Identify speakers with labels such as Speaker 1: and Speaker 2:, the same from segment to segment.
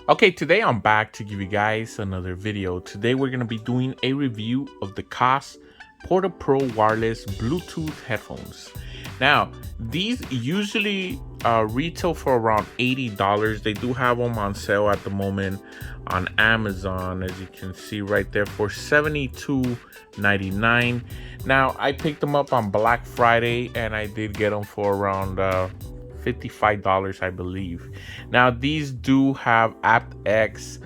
Speaker 1: Okay, today I'm back to give you guys another video. Today we're going to be doing a review of the Koss Porta Pro wireless Bluetooth headphones. Now, these usually retail for around $80. They do have them on sale at the moment on Amazon, as you can see right there, for $72.99. Now, I picked them up on Black Friday and I did get them for around $55, I believe. Now, these do have aptX.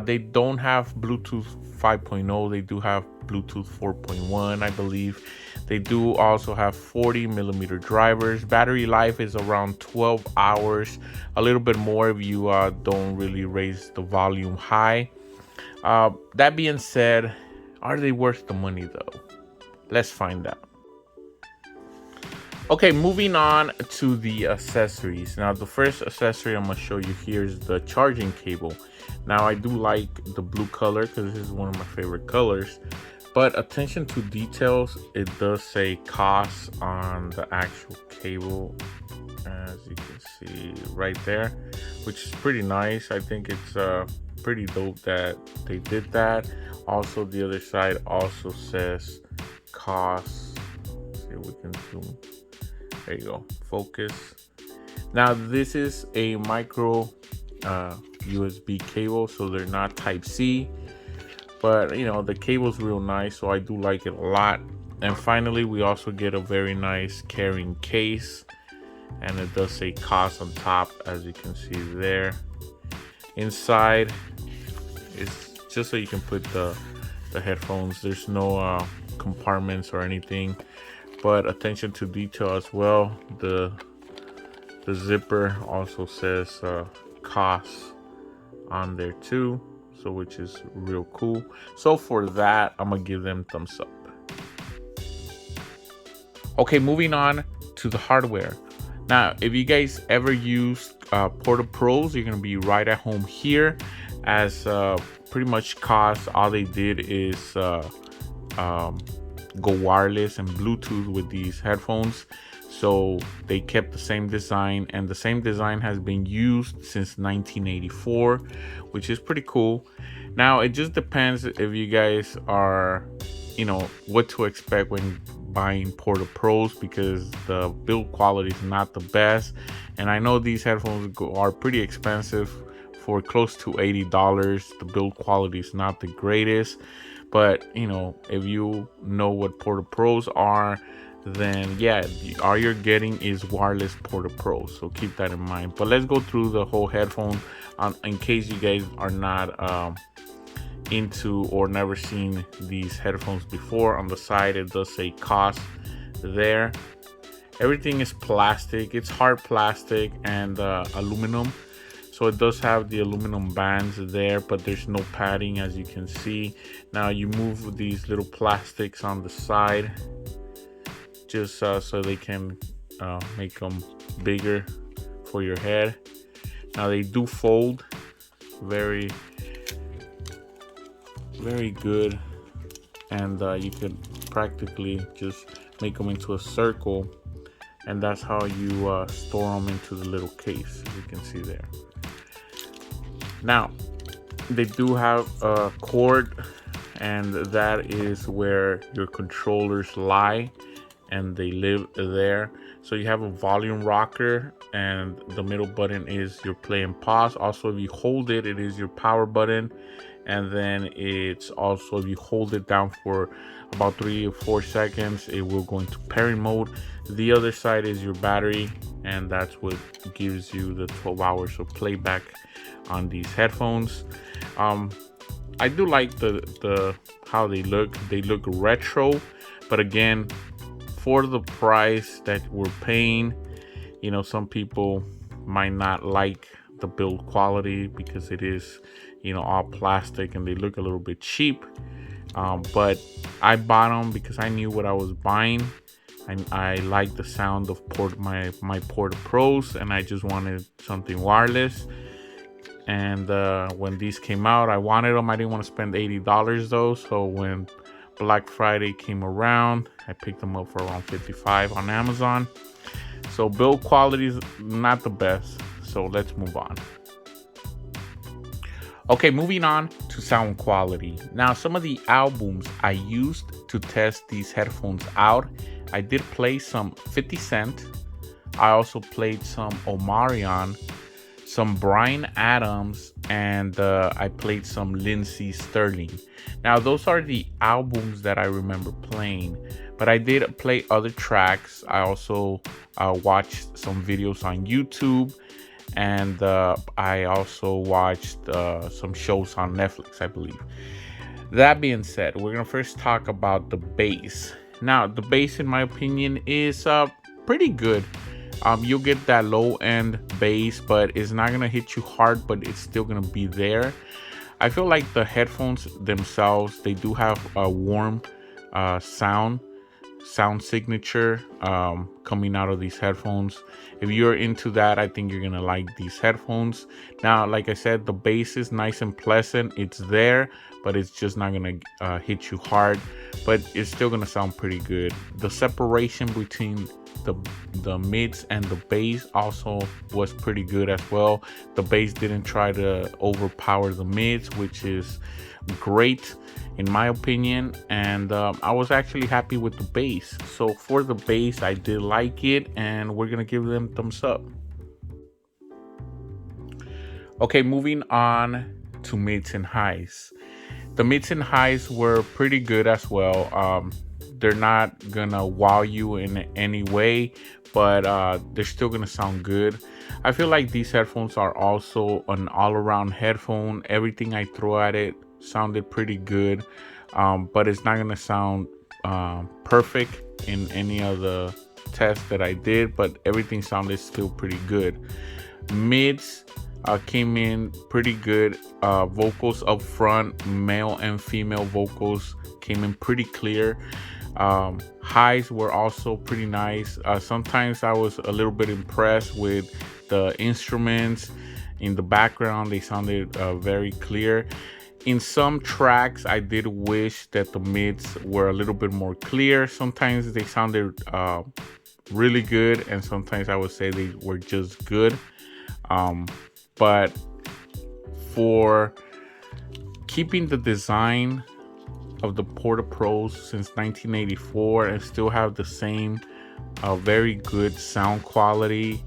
Speaker 1: They don't have Bluetooth 5.0. They do have Bluetooth 4.1, I believe. They do also have 40mm drivers. Battery life is around 12 hours, a little bit more if you don't really raise the volume high. That being said, are they worth the money though? Let's find out. Okay, moving on to the accessories. Now, the first accessory I'm going to show you here is the charging cable. Now, I do like the blue color because this is one of my favorite colors. But attention to details, it does say Koss on the actual cable, as you can see right there, which is pretty nice. I think it's pretty dope that they did that. Also, the other side also says Koss. Let's see if we can zoom. There you go, focus. Now, this is a micro USB cable, so they're not type C, but you know, the cable's real nice, so I do like it a lot. And finally, we also get a very nice carrying case, and it does say Koss on top, as you can see there. Inside is just so you can put the headphones. There's no compartments or anything. But attention to detail as well. The zipper also says Koss on there too, so which is real cool. So for that, I'm gonna give them thumbs up. Okay, moving on to the hardware. Now, if you guys ever used Porta Pros, you're gonna be right at home here, as pretty much Koss, all they did is go wireless and Bluetooth with these headphones. So they kept the same design, and the same design has been used since 1984, which is pretty cool. Now, it just depends if you guys are, you know, what to expect when buying Porta Pros, because the build quality is not the best. And I know these headphones are pretty expensive, for close to $80. The build quality is not the greatest. But, you know, if you know what Porta Pros are, then yeah, all you're getting is wireless Porta Pros. So keep that in mind. But let's go through the whole headphone in case you guys are not into or never seen these headphones before. On the side, it does say Koss there. Everything is plastic. It's hard plastic and aluminum. So it does have the aluminum bands there, but there's no padding, as you can see. Now you move these little plastics on the side, just so they can make them bigger for your head. Now they do fold, very good, and you can practically just make them into a circle, and that's how you store them into the little case, as you can see there. Now, they do have a cord, and that is where your controllers lie, and they live there. So you have a volume rocker, and the middle button is your play and pause. Also, if you hold it, it is your power button. And then it's also, if you hold it down for about 3 or 4 seconds, it will go into pairing mode. The other side is your battery, and that's what gives you the 12 hours of playback on these headphones. I do like the how they look. They look retro, but again, for the price that we're paying, you know, some people might not like the build quality because it is, all plastic, and they look a little bit cheap. But I bought them because I knew what I was buying. I like the sound of my Porta Pros, and I just wanted something wireless. And when these came out, I wanted them. I didn't want to spend $80 though. So when Black Friday came around, I picked them up for around 55 on Amazon. So build quality is not the best. So let's move on. Okay, moving on to sound quality. Now, some of the albums I used to test these headphones out, I did play some 50 Cent. I also played some Omarion, some Bryan Adams, and I played some Lindsey Sterling. Now, those are the albums that I remember playing, but I did play other tracks. I also watched some videos on YouTube, and I also watched some shows on Netflix, I believe. That being said, we're gonna first talk about the bass. Now, the bass, in my opinion, is pretty good. You'll get that low end bass, but it's not gonna hit you hard, but it's still gonna be there. I feel like the headphones themselves, they do have a warm sound signature coming out of these headphones. If you're into that, I think you're gonna like these headphones. Now, like I said, the bass is nice and pleasant. It's there, but it's just not gonna hit you hard, but it's still gonna sound pretty good. The separation between the mids and the bass also was pretty good as well. The bass didn't try to overpower the mids, which is great in my opinion, and I was actually happy with the bass. So for the bass, I did like it, and we're gonna give them thumbs up. Okay, moving on to mids and highs. The mids and highs were pretty good as well. They're not gonna wow you in any way, but they're still gonna sound good. I feel like these headphones are also an all-around headphone. Everything I throw at it sounded pretty good, but it's not gonna sound perfect in any of the tests that I did, but everything sounded still pretty good. Mids came in pretty good. Vocals up front, male and female vocals came in pretty clear. Highs were also pretty nice. Sometimes I was a little bit impressed with the instruments in the background. They sounded very clear. In some tracks, I did wish that the mids were a little bit more clear. Sometimes they sounded really good, and sometimes I would say they were just good. But for keeping the design of the Porta Pros since 1984 and still have the same very good sound quality,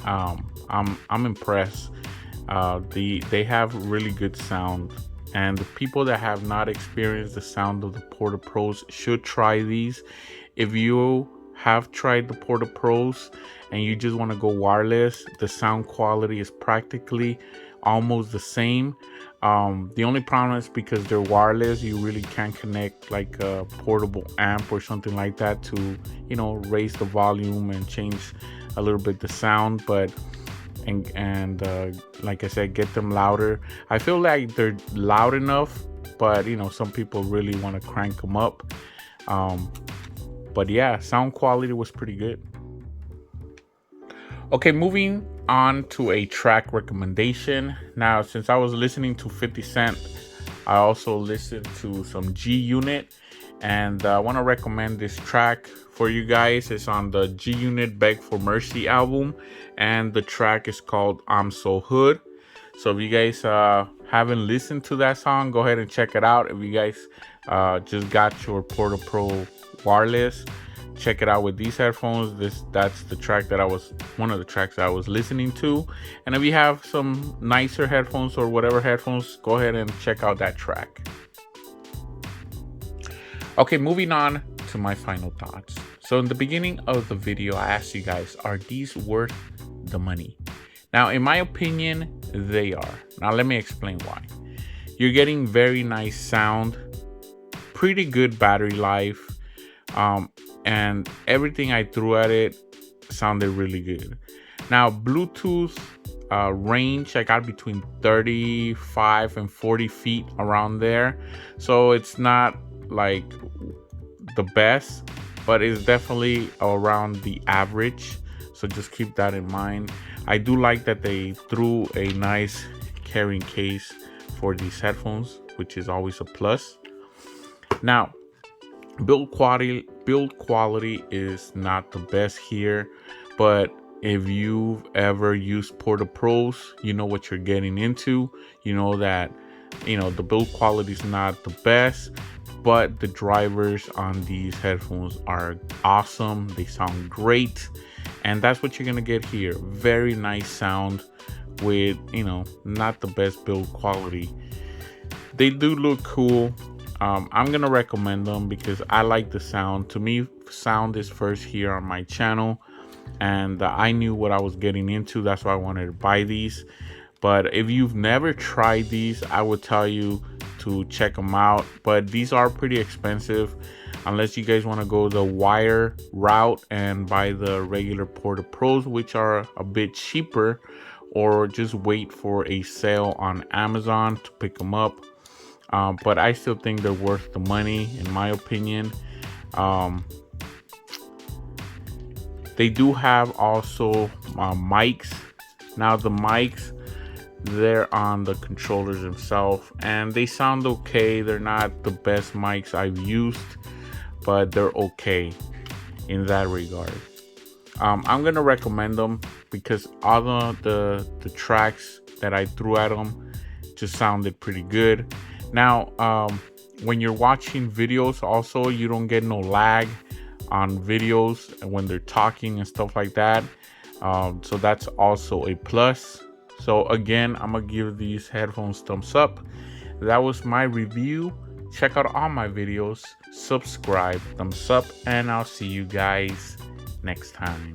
Speaker 1: I'm impressed. They have really good sound, and the people that have not experienced the sound of the Porta Pros should try these. If you have tried the Porta Pros and you just want to go wireless, the sound quality is practically almost the same. The only problem is because they're wireless, you really can't connect like a portable amp or something like that to, raise the volume and change a little bit the sound. But and like I said, get them louder. I feel like they're loud enough, but some people really want to crank them up. But yeah, sound quality was pretty good. Okay, moving on to a track recommendation. Now, since I was listening to 50 Cent, I also listened to some G-Unit, and I want to recommend this track for you guys. It's on the G-Unit Beg for Mercy album, and the track is called I'm So Hood. So if you guys haven't listened to that song, go ahead and check it out. If you guys just got your Porta Pro wireless, check it out with these headphones. That's the track that one of the tracks that I was listening to. And if you have some nicer headphones or whatever headphones, go ahead and check out that track. Okay, moving on to my final thoughts. So in the beginning of the video, I asked you guys, are these worth the money? Now, in my opinion, they are. Now, let me explain why. You're getting very nice sound, pretty good battery life, and everything I threw at it sounded really good. Now, Bluetooth, range, I got between 35 and 40 feet around there. So it's not like the best, but it's definitely around the average. So just keep that in mind. I do like that they threw a nice carrying case for these headphones, which is always a plus. Now, build quality is not the best here, but if you've ever used Porta Pros, you know what you're getting into. You know that the build quality is not the best, but the drivers on these headphones are awesome. They sound great, and that's what you're gonna get here. Very nice sound with not the best build quality. They do look cool. I'm gonna recommend them because I like the sound. To me, sound is first here on my channel, and I knew what I was getting into. That's why I wanted to buy these. But if you've never tried these, I would tell you to check them out. But these are pretty expensive, unless you guys want to go the wire route and buy the regular Porta Pros, which are a bit cheaper, or just wait for a sale on Amazon to pick them up. But I still think they're worth the money, in my opinion. They do have also mics. Now the mics, they're on the controllers themselves, and they sound okay. They're not the best mics I've used, but they're okay in that regard. I'm gonna recommend them because all the tracks that I threw at them just sounded pretty good. Now, when you're watching videos, also you don't get no lag on videos when they're talking and stuff like that. So that's also a plus. So again, I'm gonna give these headphones thumbs up. That was my review. Check out all my videos, subscribe, thumbs up, and I'll see you guys next time.